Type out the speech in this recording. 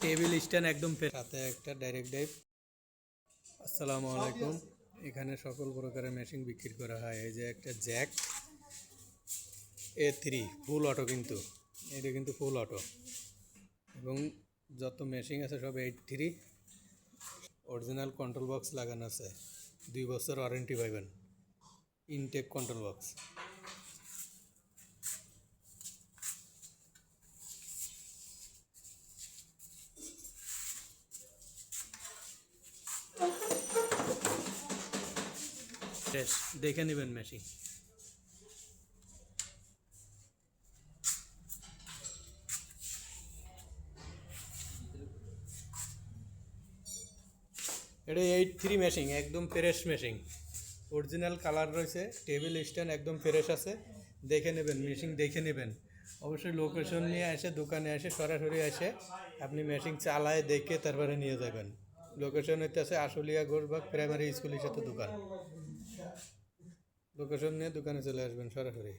Table stand একদম সাথে একটা ডাইরেক্ট ড্রাইভ। আসসালামু আলাইকুম। এখানে সকল প্রকারের মেশিন বিক্রি করা হয়। এই যে একটা জ্যাক A3 ফুল অটো, কিন্তু এটা কিন্তু ফুল অটো, এবং যত মেশিন আছে সব 83 অরিজিনাল কন্ট্রোল বক্স লাগানো আছে। 2 বছর ওয়ারেন্টি পাবেন। Intake control box. দেখে নেবেন মেশিন। এটা 83 মেশিন, একদম ফ্রেশ মেশিন, অরিজিনাল কালার রয়েছে। টেবিল স্ট্যান্ড একদম ফ্রেশ আছে, দেখে নেবেন মেশিন, দেখে নেবেন। অবশ্যই লোকেশন নিয়ে এসে দোকানে এসে সরাসরি এসে আপনি মেশিন চালায় দেখে তারপরে নিয়ে যাবেন। লোকেশন হইতেছে আশুলিয়া গোরবাগ প্রাইমারি স্কুলের সাথে দোকান। লোকেশন নিয়ে দোকানে চলে আসবেন সরাসরি।